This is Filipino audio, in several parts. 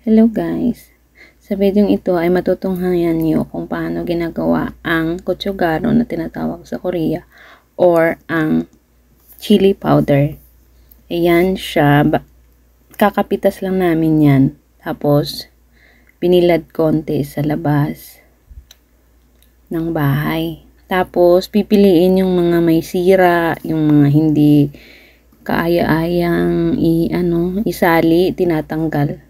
Hello guys! Sa video ito ay matutunghayan niyo kung paano ginagawa ang gochujang na tinatawag sa Korea or ang chili powder. Ayan siya. Kakapitas lang namin yan. Tapos, binilad konti sa labas ng bahay. Tapos, pipiliin yung mga may sira, yung mga hindi kaaya-ayang isali, tinatanggal.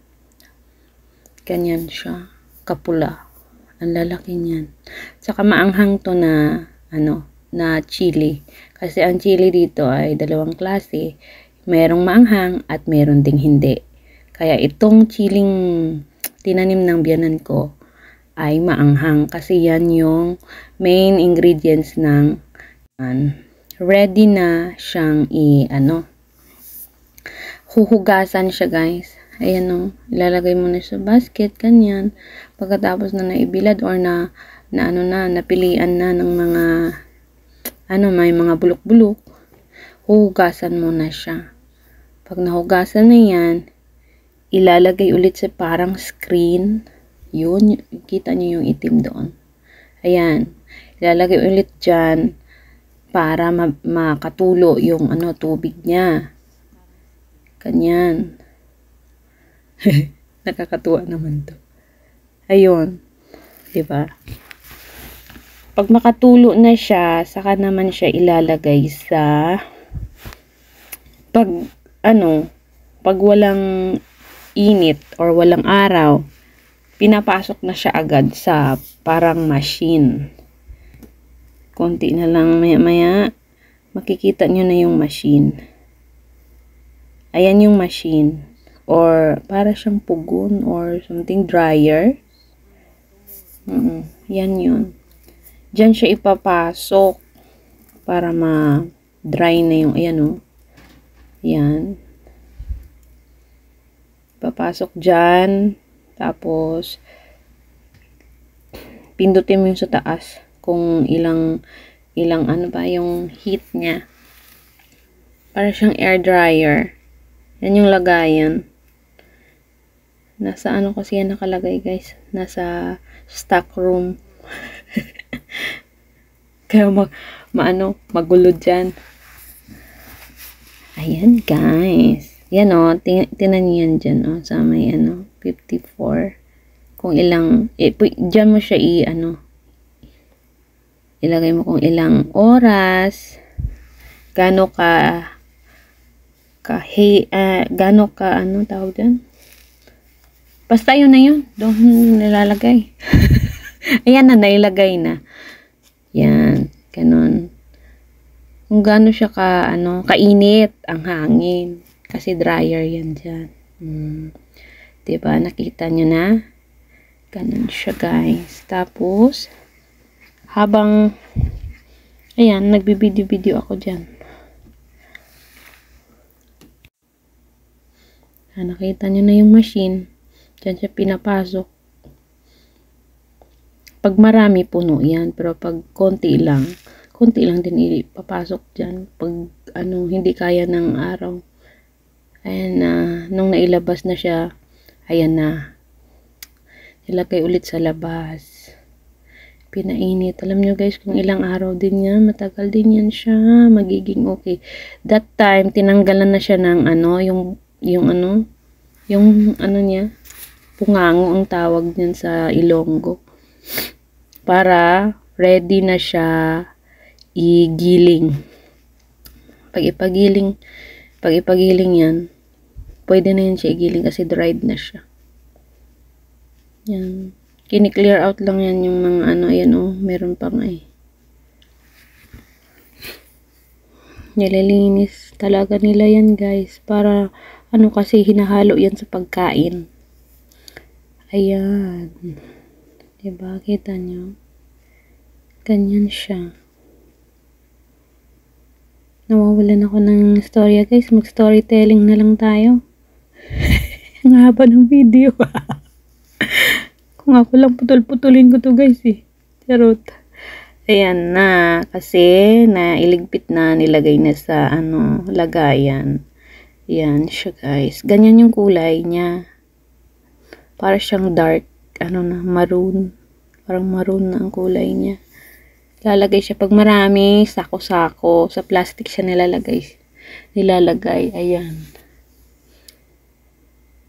Ganyan siya, kapula. Ang lalaki niyan. Saka maanghang to na na chili. Kasi ang chili dito ay dalawang klase. Merong maanghang at meron ding hindi. Kaya itong chiling tinanim ng biyanan ko ay maanghang kasi yan yung main ingredients ng ready na siyang huhugasan siya guys. Ayan o, ilalagay mo na sa basket, ganyan. Pagkatapos na naibilad or napilian na ng mga, may mga bulok-bulok, huhugasan mo na siya. Pag nahugasan na yan, ilalagay ulit sa parang screen. Yun, kita nyo yung itim doon. Ayan, ilalagay ulit dyan para makatulo yung tubig niya. Ganyan. Nakakatuwa naman to. Ayun. Diba? Pag makatulo na siya, saka naman siya ilalagay sa pag walang init or walang araw, pinapasok na siya agad sa parang machine. Konti na lang maya-maya, makikita nyo na yung machine. Ayan yung machine. Or para siyang pugon or something dryer. Yan yun. Diyan siya ipapasok para ma-dry na yung Yan. Papasok dyan. Tapos pindutin mo yung sa taas kung ilang yung heat niya. Para siyang air dryer. Yan yung lagayan. Nasa kasi yan nakalagay guys. Nasa stock room. Kaya magulo dyan. Ayan guys. Yan o. Tinan nyo yan dyan o. Sa may 54. Kung ilang, dyan mo siya ilagay mo kung ilang oras. Gano ka tawag dyan? Basta yun na yun. Doon nilalagay. Ayan na, nailagay na. Yan. Ganon. Kung gaano siya kainit ang hangin. Kasi dryer yan dyan. Diba? Nakita nyo na? Ganon siya guys. Tapos, habang, ayan, nagbibideo-video ako dyan. Nakita nyo na yung machine. Diyan siya pinapasok. Pag marami, puno yan. Pero pag konti lang din ipapasok dyan. Pag hindi kaya ng araw. Ayan na. Nung nailabas na siya, ayan na. Nilagay ulit sa labas. Pinainit. Alam nyo guys, kung ilang araw din yan, matagal din yan siya. Magiging okay. That time, tinanggalan na siya ng niya, pungango ang tawag niyan sa Ilonggo. Para ready na siya igiling. Pag ipagiling yan, pwede na yan siya igiling kasi dried na siya. Yan. Kini-clear out lang yan yung mga meron pang nililinis talaga nila yan guys. Para kasi hinahalo yan sa pagkain. Ayan. Diba? Kita nyo? Ganyan siya. Nawawalan ako ng storya guys. Mag-storytelling na lang tayo. Ang haba ng video. Kung ako lang putol-putulin ko to guys Charot. Ayan na. Kasi nailigpit na, nilagay na sa lagayan. Yan siya guys. Ganyan yung kulay niya. Para siyang dark, maroon. Parang maroon na ang kulay niya. Lalagay siya pag marami, sako-sako. Sa plastic siya nilalagay. Ayan.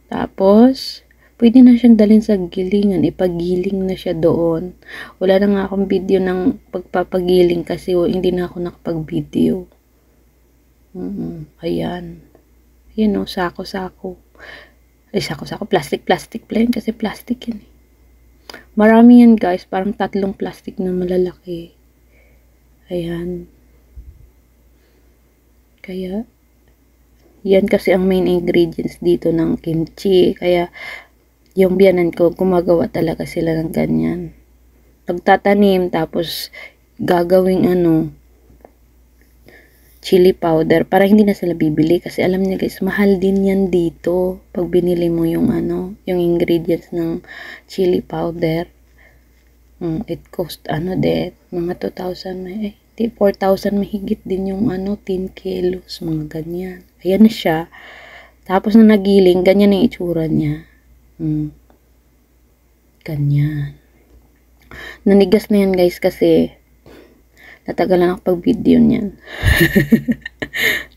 Tapos, pwede na siyang dalhin sa gilingan. Ipagiling na siya doon. Wala na nga akong video ng pagpapagiling kasi hindi na ako nakapag-video. Ayan. Ayan o, sako-sako. Ay, sako-sako. Plastic pala yun kasi plastic yun. Marami yan guys. Parang 3 plastic na malalaki. Ayan. Kaya, yan kasi ang main ingredients dito ng kimchi. Kaya, yung biyanan ko, gumagawa talaga sila ng ganyan. Pagtatanim, tapos, gagawing chili powder. Para hindi na sila bibili. Kasi alam niyo guys, mahal din yan dito. Pag binili mo yung yung ingredients ng chili powder. It cost, mga 2,000, 4,000 mahigit din yung 10 kilos, mga ganyan. Ayan na siya. Tapos na nagiling, ganyan ang itsura niya. Ganyan. Nanigas na yan guys kasi natagalan ako pag video niyan.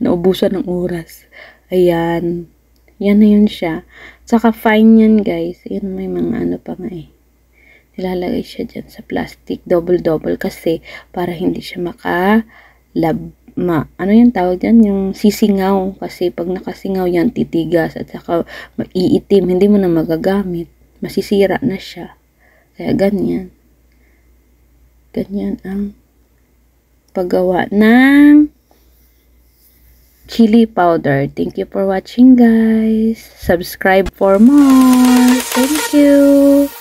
Naubusan ng oras. Ayan. Yan na yun siya. Saka fine yan guys. Ayan, may mga pa nga nilalagay siya dyan sa plastic, double kasi para hindi siya yung tawag dyan? Yung sisingaw, kasi pag nakasingaw yan, titigas at saka maiitim, hindi mo na magagamit, masisira na siya. Kaya ganyan ang paggawa ng chili powder. Thank you for watching guys. Subscribe for more. Thank you.